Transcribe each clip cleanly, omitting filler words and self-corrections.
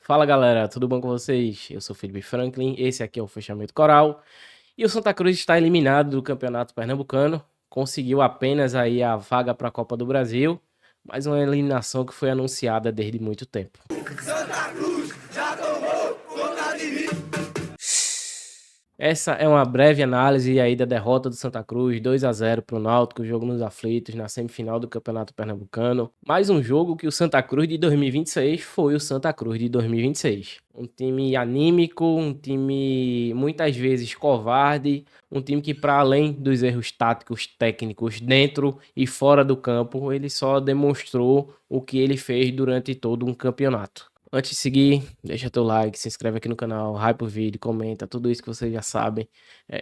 Fala galera, tudo bom com vocês? Eu sou Felipe Franklin, esse aqui é o Fechamento Coral. E o Santa Cruz está eliminado do Campeonato Pernambucano, conseguiu apenas aí a vaga para a Copa do Brasil, mas uma eliminação que foi anunciada desde muito tempo. Santa Cruz já tomou conta de mim. Essa é uma breve análise aí da derrota do Santa Cruz, 2-0 para o Náutico, jogo nos aflitos, na semifinal do Campeonato Pernambucano. Mais um jogo que o Santa Cruz de 2026 foi o Santa Cruz de 2026. Um time anímico, um time muitas vezes covarde, um time que, para além dos erros táticos, técnicos, dentro e fora do campo, ele só demonstrou o que ele fez durante todo um campeonato. Antes de seguir, deixa teu like, se inscreve aqui no canal, hype o vídeo, comenta, tudo isso que vocês já sabem.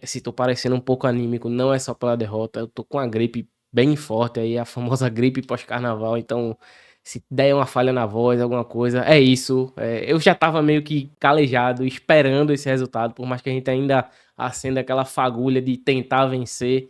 Se tô parecendo um pouco anímico, não é só pela derrota, eu tô com a gripe bem forte aí, a famosa gripe pós-carnaval, então se der uma falha na voz, alguma coisa, é isso. Eu já tava meio que calejado, esperando esse resultado, por mais que a gente ainda acenda aquela fagulha de tentar vencer.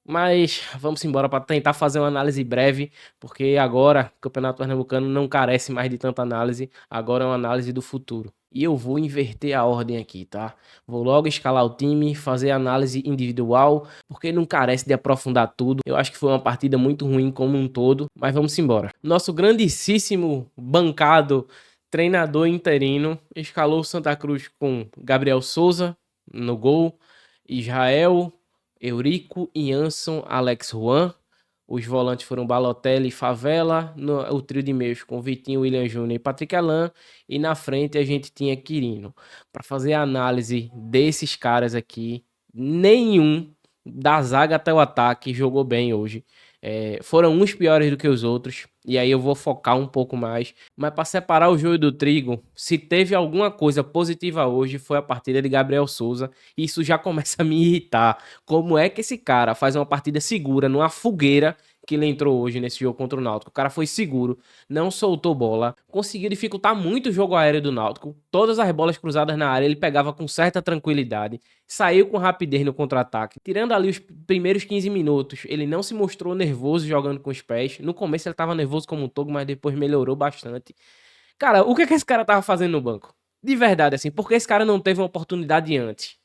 Mas vamos embora para tentar fazer uma análise breve, porque agora o Campeonato Pernambucano não carece mais de tanta análise, agora é uma análise do futuro. E eu vou inverter a ordem aqui, tá? Vou logo escalar o time, fazer análise individual, porque não carece de aprofundar tudo. Eu acho que foi uma partida muito ruim como um todo, mas vamos embora. Nosso grandíssimo bancado treinador interino escalou o Santa Cruz com Gabriel Souza no gol, Israel, Eurico, Ianson, Alex Juan. Os volantes foram Balotelli e Favela. O trio de meios com Vitinho, William Júnior e Patrick Alain. E na frente a gente tinha Quirino. Para fazer a análise desses caras aqui, nenhum da zaga até o ataque jogou bem hoje. Foram uns piores do que os outros. E aí eu vou focar um pouco mais. Mas para separar o joio do trigo, se teve alguma coisa positiva hoje, foi a partida de Gabriel Souza. E isso já começa a me irritar. Como é que esse cara faz uma partida segura numa fogueira que ele entrou hoje nesse jogo contra o Náutico? O cara foi seguro, não soltou bola, conseguiu dificultar muito o jogo aéreo do Náutico. Todas as bolas cruzadas na área ele pegava com certa tranquilidade, saiu com rapidez no contra-ataque. Tirando ali os primeiros 15 minutos, ele não se mostrou nervoso jogando com os pés. No começo ele tava nervoso como um todo, mas depois melhorou bastante. Cara, o que é que esse cara tava fazendo no banco? De verdade, assim, porque esse cara não teve uma oportunidade antes?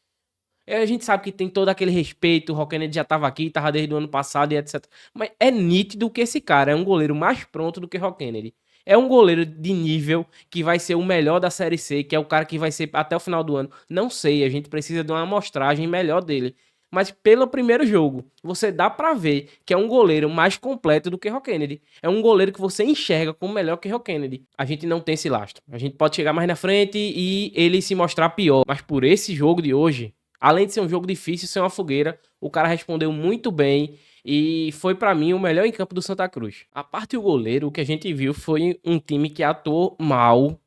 A gente sabe que tem todo aquele respeito, o Roquened já estava aqui, estava desde o ano passado e etc. Mas é nítido que esse cara é um goleiro mais pronto do que Roquened. É um goleiro de nível que vai ser o melhor da Série C, que é o cara que vai ser até o final do ano. Não sei, a gente precisa de uma amostragem melhor dele. Mas pelo primeiro jogo, você dá pra ver que é um goleiro mais completo do que Roquened. É um goleiro que você enxerga como melhor que Roquened. A gente não tem esse lastro. A gente pode chegar mais na frente e ele se mostrar pior. Mas por esse jogo de hoje, além de ser um jogo difícil, ser uma fogueira, o cara respondeu muito bem e foi pra mim o melhor em campo do Santa Cruz. A parte do goleiro, o que a gente viu foi um time que atuou mal,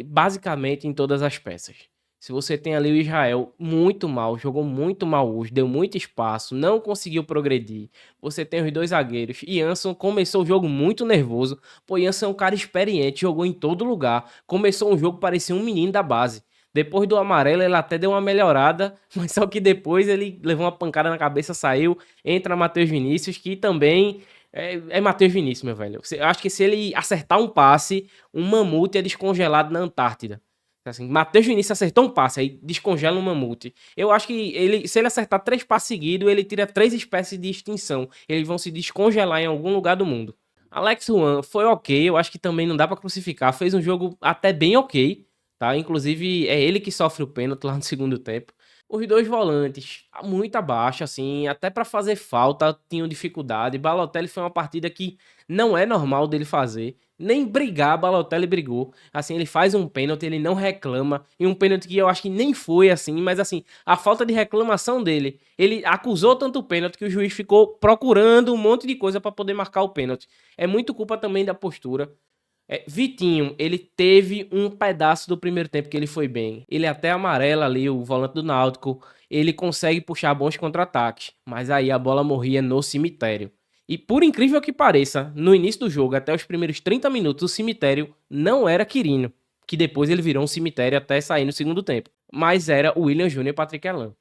basicamente em todas as peças. Se você tem ali o Israel muito mal, jogou muito mal hoje, deu muito espaço, não conseguiu progredir. Você tem os dois zagueiros. Ianson começou o jogo muito nervoso. Pô, Ianson é um cara experiente, jogou em todo lugar. Começou um jogo, parecia um menino da base. Depois do amarelo, ele até deu uma melhorada, mas só que depois ele levou uma pancada na cabeça, saiu. Entra Matheus Vinícius, que também é Matheus Vinícius, meu velho. Eu acho que se ele acertar um passe, um mamute é descongelado na Antártida. Assim, Matheus Vinícius acertou um passe, aí descongela um mamute. Eu acho que ele, se ele acertar 3 passes seguidos, ele tira 3 espécies de extinção. Eles vão se descongelar em algum lugar do mundo. Alex Juan foi ok, eu acho que também não dá pra crucificar. Fez um jogo até bem ok, tá? Inclusive, é ele que sofre o pênalti lá no segundo tempo. Os dois volantes, muito abaixo, assim, até pra fazer falta tinham dificuldade. Balotelli foi uma partida que não é normal dele fazer. Nem brigar, Balotelli brigou. Assim, ele faz um pênalti, ele não reclama. E um pênalti que eu acho que nem foi assim, mas assim, a falta de reclamação dele. Ele acusou tanto o pênalti que o juiz ficou procurando um monte de coisa pra poder marcar o pênalti. É muito culpa também da postura. Vitinho, ele teve um pedaço do primeiro tempo que ele foi bem. Ele até amarela ali, o volante do Náutico. Ele consegue puxar bons contra-ataques. Mas aí a bola morria no cemitério. E por incrível que pareça, no início do jogo, até os primeiros 30 minutos, o cemitério não era Quirino. Que depois ele virou um cemitério até sair no segundo tempo. Mas era o William Júnior e Patrick Alain.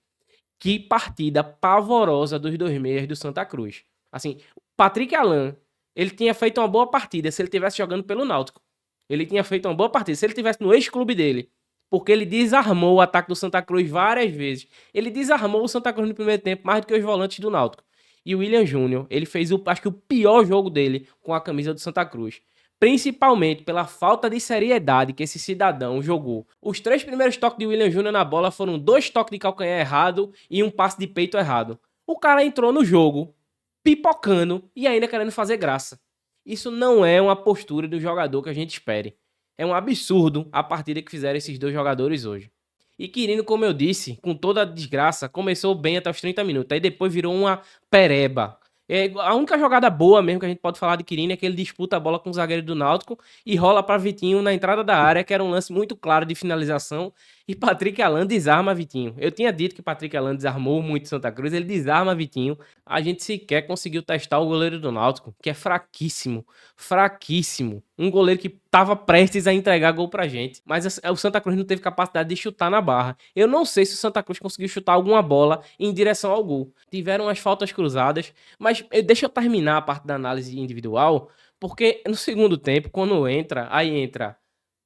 Que partida pavorosa dos dois meias do Santa Cruz. Assim, Patrick Alain, ele tinha feito uma boa partida se ele estivesse jogando pelo Náutico. Ele tinha feito uma boa partida. Se ele tivesse no ex-clube dele, porque ele desarmou o ataque do Santa Cruz várias vezes. Ele desarmou o Santa Cruz no primeiro tempo mais do que os volantes do Náutico. E o William Júnior, ele fez acho que o pior jogo dele com a camisa do Santa Cruz. Principalmente pela falta de seriedade que esse cidadão jogou. Os 3 primeiros toques de William Júnior na bola foram 2 toques de calcanhar errado e um passe de peito errado. O cara entrou no jogo pipocando e ainda querendo fazer graça. Isso não é uma postura do jogador que a gente espere. É um absurdo a partida que fizeram esses 2 jogadores hoje. E Quirino, como eu disse, com toda a desgraça, começou bem até os 30 minutos. Aí depois virou uma pereba. A única jogada boa mesmo que a gente pode falar de Quirino é que ele disputa a bola com o zagueiro do Náutico e rola para Vitinho na entrada da área, que era um lance muito claro de finalização. E Patrick Alan desarma Vitinho. Eu tinha dito que Patrick Alan desarmou muito Santa Cruz, ele desarma Vitinho. A gente sequer conseguiu testar o goleiro do Náutico, que é fraquíssimo. Fraquíssimo. Um goleiro que estava prestes a entregar gol pra gente. Mas o Santa Cruz não teve capacidade de chutar na barra. Eu não sei se o Santa Cruz conseguiu chutar alguma bola em direção ao gol. Tiveram as faltas cruzadas. Mas deixa eu terminar a parte da análise individual. Porque no segundo tempo, quando aí entra.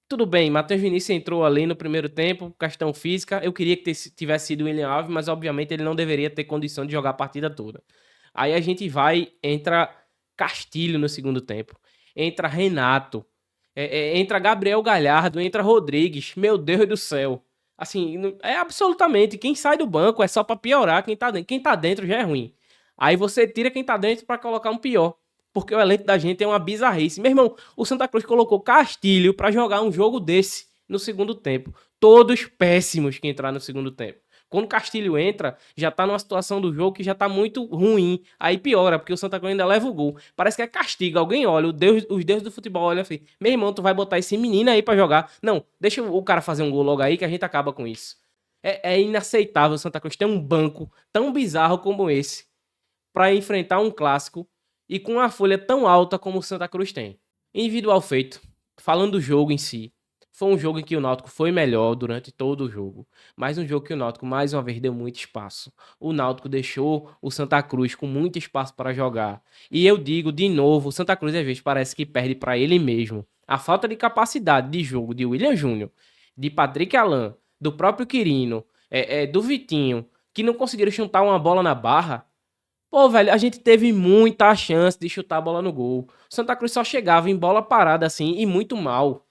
Tudo bem, Matheus Vinícius entrou ali no primeiro tempo, questão física. Eu queria que tivesse sido o William Alves, mas obviamente ele não deveria ter condição de jogar a partida toda. Aí a gente entra Castilho no segundo tempo, entra Renato, entra Gabriel Galhardo, entra Rodrigues. Meu Deus do céu. Assim, é absolutamente, quem sai do banco é só pra piorar quem tá dentro. Quem tá dentro já é ruim. Aí você tira quem tá dentro pra colocar um pior. Porque o elenco da gente é uma bizarrice. Meu irmão, o Santa Cruz colocou Castilho pra jogar um jogo desse no segundo tempo. Todos péssimos que entraram no segundo tempo. Quando Castilho entra, já tá numa situação do jogo que já tá muito ruim. Aí piora, porque o Santa Cruz ainda leva o gol. Parece que é castigo. Alguém olha, os deuses do futebol olham assim: meu irmão, tu vai botar esse menino aí pra jogar. Não, deixa o cara fazer um gol logo aí que a gente acaba com isso. É inaceitável o Santa Cruz ter um banco tão bizarro como esse pra enfrentar um clássico e com uma folha tão alta como o Santa Cruz tem. Individual feito, falando do jogo em si, foi um jogo em que o Náutico foi melhor durante todo o jogo, mas um jogo que o Náutico mais uma vez deu muito espaço. O Náutico deixou o Santa Cruz com muito espaço para jogar. E eu digo de novo, o Santa Cruz às vezes parece que perde para ele mesmo. A falta de capacidade de jogo de William Júnior, de Patrick Alan, do próprio Quirino, do Vitinho, que não conseguiram chutar uma bola na barra. Pô, velho, a gente teve muita chance de chutar a bola no gol. O Santa Cruz só chegava em bola parada assim e muito mal.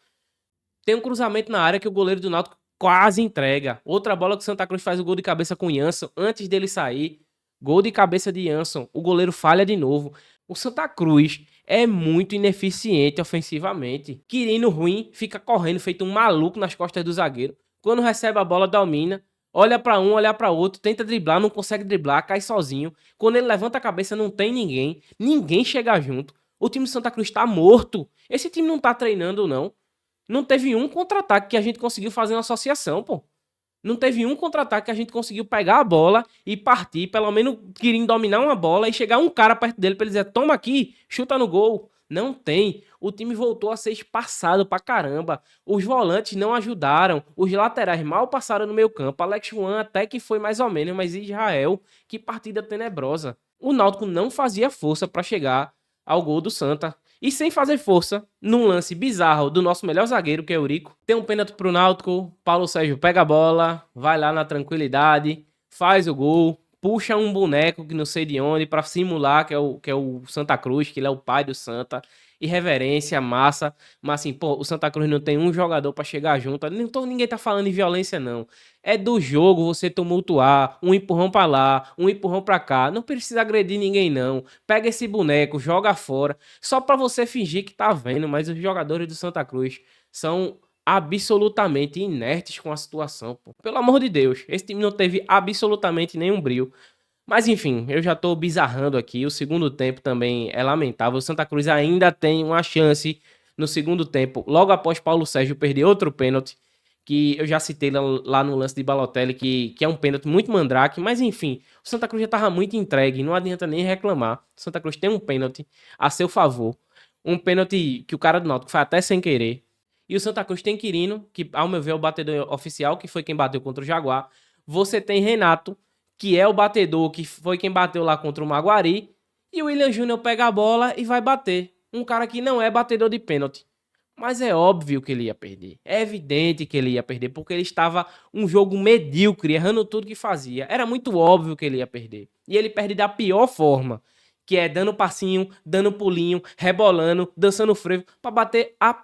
Tem um cruzamento na área que o goleiro do Náutico quase entrega. Outra bola que o Santa Cruz faz o gol de cabeça com o Jansson antes dele sair. Gol de cabeça de Jansson. O goleiro falha de novo. O Santa Cruz é muito ineficiente ofensivamente. Quirino ruim, fica correndo feito um maluco nas costas do zagueiro. Quando recebe a bola, domina. Olha pra um, olha pra outro, tenta driblar, não consegue driblar, cai sozinho. Quando ele levanta a cabeça, não tem ninguém. Ninguém chega junto. O time do Santa Cruz tá morto. Esse time não tá treinando, não. Não teve um contra-ataque que a gente conseguiu fazer uma associação, pô. Não teve um contra-ataque que a gente conseguiu pegar a bola e partir, pelo menos querendo dominar uma bola e chegar um cara perto dele pra ele dizer: toma aqui, chuta no gol. Não tem. O time voltou a ser espaçado pra caramba. Os volantes não ajudaram. Os laterais mal passaram no meio campo. Alex Juan até que foi mais ou menos, mas Israel, que partida tenebrosa. O Náutico não fazia força pra chegar ao gol do Santa. E sem fazer força, num lance bizarro do nosso melhor zagueiro, que é o Eurico, tem um pênalti pro Náutico, Paulo Sérgio pega a bola, vai lá na tranquilidade, faz o gol, puxa um boneco que não sei de onde pra simular que é o Santa Cruz, que ele é o pai do Santa. Irreverência, massa, mas assim, pô, o Santa Cruz não tem um jogador pra chegar junto. Ninguém tá falando em violência, não. É do jogo você tumultuar, um empurrão pra lá, um empurrão pra cá. Não precisa agredir ninguém, não. Pega esse boneco, joga fora, só pra você fingir que tá vendo, mas os jogadores do Santa Cruz são absolutamente inertes com a situação, pô. Pelo amor de Deus, esse time não teve absolutamente nenhum brilho. Mas enfim, eu já tô bizarrando aqui. O segundo tempo também é lamentável. O Santa Cruz ainda tem uma chance no segundo tempo, logo após Paulo Sérgio perder outro pênalti, que eu já citei lá no lance de Balotelli, que é um pênalti muito mandrake. Mas enfim, o Santa Cruz já tava muito entregue, não adianta nem reclamar. O Santa Cruz tem um pênalti a seu favor. Um pênalti que o cara do Náutico foi até sem querer. E o Santa Cruz tem Quirino, que ao meu ver é o batedor oficial, que foi quem bateu contra o Jaguar. Você tem Renato, que é o batedor, que foi quem bateu lá contra o Maguari, e o William Júnior pega a bola e vai bater. Um cara que não é batedor de pênalti. Mas é óbvio que ele ia perder. É evidente que ele ia perder, porque ele estava um jogo medíocre, errando tudo que fazia. Era muito óbvio que ele ia perder. E ele perde da pior forma, que é dando passinho, dando pulinho, rebolando, dançando frevo, pra bater a p...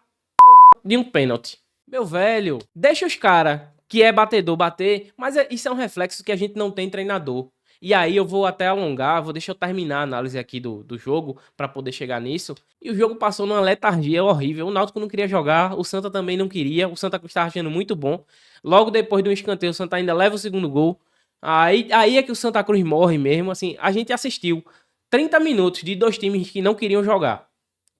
de um pênalti. Meu velho, deixa os caras que é batedor bater, mas isso é um reflexo que a gente não tem treinador. E aí eu vou até alongar, deixa eu terminar a análise aqui do jogo para poder chegar nisso. E o jogo passou numa letargia horrível. O Náutico não queria jogar, o Santa também não queria. O Santa Cruz estava achando muito bom. Logo depois de um escanteio, o Santa ainda leva o segundo gol. Aí é que o Santa Cruz morre mesmo. Assim, a gente assistiu 30 minutos de dois times que não queriam jogar.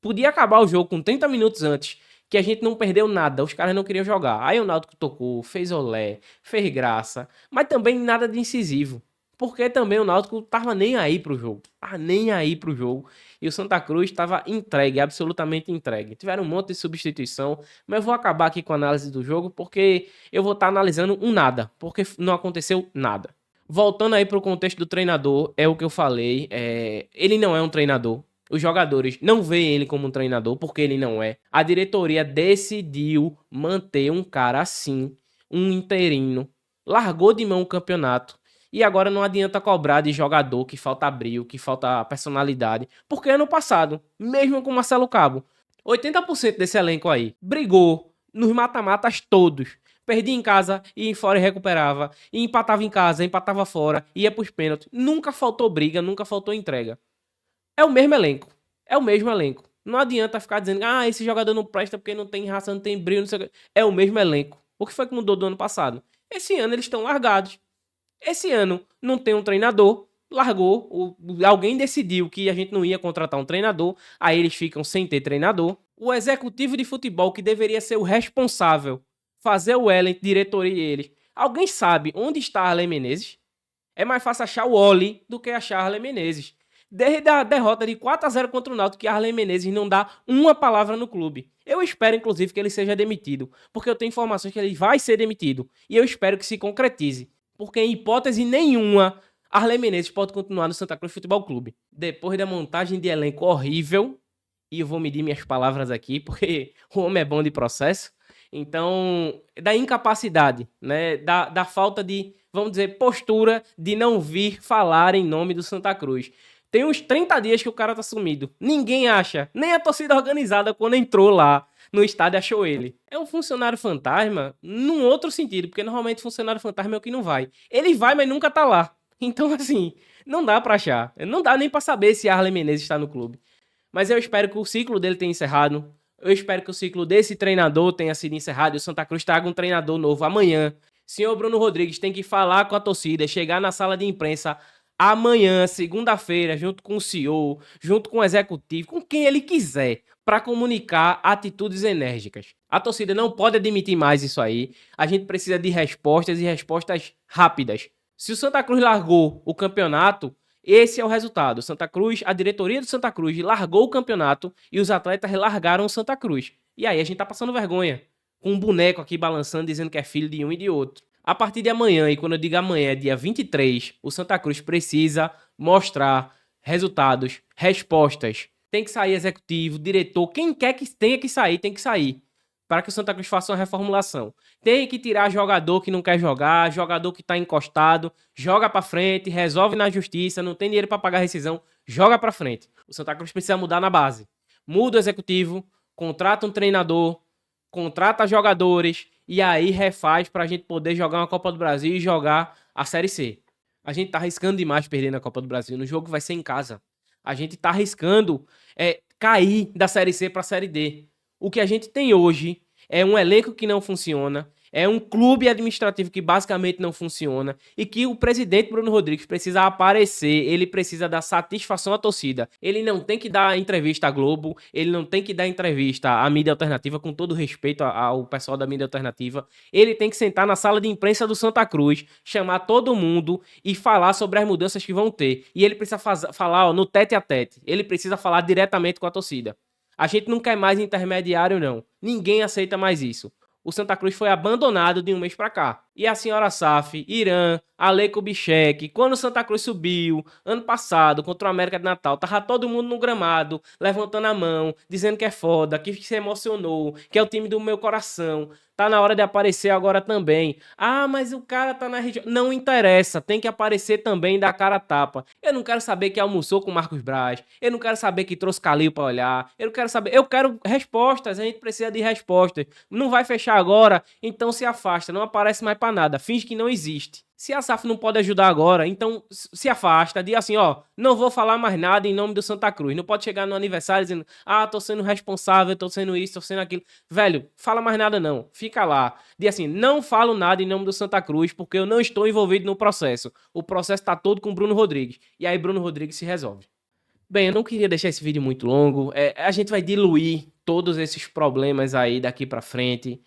Podia acabar o jogo com 30 minutos antes, que a gente não perdeu nada, os caras não queriam jogar. Aí o Náutico tocou, fez olé, fez graça, mas também nada de incisivo. Porque também o Náutico tava nem aí pro jogo. Tava nem aí pro jogo. E o Santa Cruz estava entregue, absolutamente entregue. Tiveram um monte de substituição, mas eu vou acabar aqui com a análise do jogo, porque eu vou estar analisando um nada, porque não aconteceu nada. Voltando aí pro contexto do treinador, é o que eu falei, ele não é um treinador. Os jogadores não veem ele como um treinador, porque ele não é. A diretoria decidiu manter um cara assim, um interino, largou de mão o campeonato. E agora não adianta cobrar de jogador que falta brilho, que falta personalidade. Porque ano passado, mesmo com Marcelo Cabo, 80% desse elenco aí brigou nos mata-matas todos. Perdia em casa, ia em fora e recuperava. E empatava em casa, empatava fora, ia pros pênaltis. Nunca faltou briga, nunca faltou entrega. É o mesmo elenco. É o mesmo elenco. Não adianta ficar dizendo, esse jogador não presta porque não tem raça, não tem brilho, não sei o que. É o mesmo elenco. O que foi que mudou do ano passado? Esse ano eles estão largados. Esse ano não tem um treinador, largou, alguém decidiu que a gente não ia contratar um treinador, aí eles ficam sem ter treinador. O executivo de futebol, que deveria ser o responsável, fazer o Ellen, diretoria e eles. Alguém sabe onde está Arlen Menezes? É mais fácil achar o Oli do que achar Arlen Menezes. Desde a derrota de 4-0 contra o Náutico, que Arlen Menezes não dá uma palavra no clube. Eu espero, inclusive, que ele seja demitido, porque eu tenho informações que ele vai ser demitido. E eu espero que se concretize, porque em hipótese nenhuma, Arlen Menezes pode continuar no Santa Cruz Futebol Clube. Depois da montagem de elenco horrível, e eu vou medir minhas palavras aqui, porque o homem é bom de processo, então, da incapacidade, né, da falta de, vamos dizer, postura de não vir falar em nome do Santa Cruz. Tem uns 30 dias que o cara tá sumido. Ninguém acha. Nem a torcida organizada, quando entrou lá no estádio, achou ele. É um funcionário fantasma num outro sentido, porque normalmente funcionário fantasma é o que não vai. Ele vai, mas nunca tá lá. Então, assim, não dá pra achar. Não dá nem pra saber se Arlen Menezes está no clube. Mas eu espero que o ciclo dele tenha encerrado. Eu espero que o ciclo desse treinador tenha sido encerrado e o Santa Cruz traga um treinador novo amanhã. Senhor Bruno Rodrigues tem que falar com a torcida, chegar na sala de imprensa amanhã, segunda-feira, junto com o CEO, junto com o executivo, com quem ele quiser, para comunicar atitudes enérgicas. A torcida não pode admitir mais isso aí. A gente precisa de respostas e respostas rápidas. Se o Santa Cruz largou o campeonato, esse é o resultado. Santa Cruz, a diretoria do Santa Cruz largou o campeonato e os atletas largaram o Santa Cruz. E aí a gente tá passando vergonha, com um boneco aqui balançando, dizendo que é filho de um e de outro. A partir de amanhã, e quando eu digo amanhã, é dia 23, o Santa Cruz precisa mostrar resultados, respostas. Tem que sair executivo, diretor, quem quer que tenha que sair, tem que sair. Para que o Santa Cruz faça uma reformulação. Tem que tirar jogador que não quer jogar, jogador que tá encostado, joga para frente, resolve na justiça, não tem dinheiro para pagar a rescisão, joga para frente. O Santa Cruz precisa mudar na base. Muda o executivo, contrata um treinador, contrata jogadores e aí refaz pra gente poder jogar uma Copa do Brasil e jogar a Série C. A gente tá arriscando demais perder na Copa do Brasil. No jogo vai ser em casa. A gente tá arriscando cair da Série C pra Série D. O que a gente tem hoje é um elenco que não funciona, é um clube administrativo que basicamente não funciona e que o presidente Bruno Rodrigues precisa aparecer, ele precisa dar satisfação à torcida. Ele não tem que dar entrevista à Globo, ele não tem que dar entrevista à mídia alternativa, com todo respeito ao pessoal da mídia alternativa. Ele tem que sentar na sala de imprensa do Santa Cruz, chamar todo mundo e falar sobre as mudanças que vão ter. E ele precisa falar no tete a tete, ele precisa falar diretamente com a torcida. A gente não quer mais intermediário, não. Ninguém aceita mais isso. O Santa Cruz foi abandonado de um mês pra cá. e a senhora SAF, Irã, Ale Kubitschek, quando o Santa Cruz subiu, ano passado, contra o América de Natal, tava todo mundo no gramado, levantando a mão, dizendo que é foda, que se emocionou, que é o time do meu coração. Tá na hora de aparecer agora também. Ah, mas o cara tá na região. Não interessa, tem que aparecer também da cara a tapa. Eu não quero saber que almoçou com o Marcos Braz. Eu não quero saber que trouxe Calil pra olhar. Eu não quero saber. Eu quero respostas. A gente precisa de respostas. Não vai fechar agora, então se afasta. Não aparece mais pra nada. Finge que não existe. Se a SAF não pode ajudar agora, então se afasta, diz assim, ó, não vou falar mais nada em nome do Santa Cruz. Não pode chegar no aniversário dizendo, ah, tô sendo responsável, tô sendo isso, tô sendo aquilo. Velho, fala mais nada não, fica lá. Diz assim, não falo nada em nome do Santa Cruz porque eu não estou envolvido no processo. O processo tá todo com o Bruno Rodrigues. E aí Bruno Rodrigues se resolve. Bem, eu não queria deixar esse vídeo muito longo. A gente vai diluir todos esses problemas aí daqui pra frente.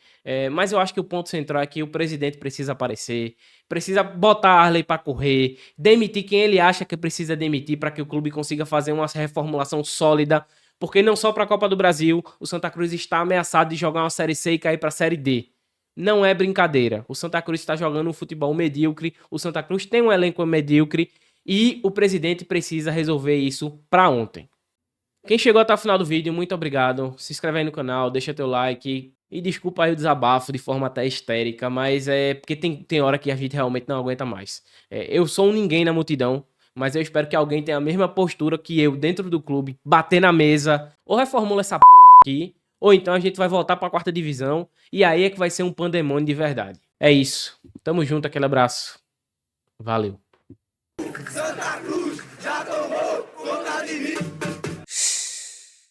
Mas eu acho que o ponto central é que o presidente precisa aparecer, precisa botar a Arley pra correr, demitir quem ele acha que precisa demitir para que o clube consiga fazer uma reformulação sólida. Porque não só para a Copa do Brasil, o Santa Cruz está ameaçado de jogar uma Série C e cair para a Série D. Não é brincadeira. O Santa Cruz está jogando um futebol medíocre. O Santa Cruz tem um elenco medíocre. E o presidente precisa resolver isso para ontem. Quem chegou até o final do vídeo, muito obrigado. Se inscreve aí no canal, deixa teu like. E desculpa aí o desabafo de forma até histérica, mas é porque tem hora que a gente realmente não aguenta mais. Eu sou um ninguém na multidão, mas eu espero que alguém tenha a mesma postura que eu dentro do clube, bater na mesa, ou reformula essa porra aqui, ou então a gente vai voltar para a quarta divisão, e aí é que vai ser um pandemônio de verdade. É isso. Tamo junto, aquele abraço. Valeu. Santa Cruz!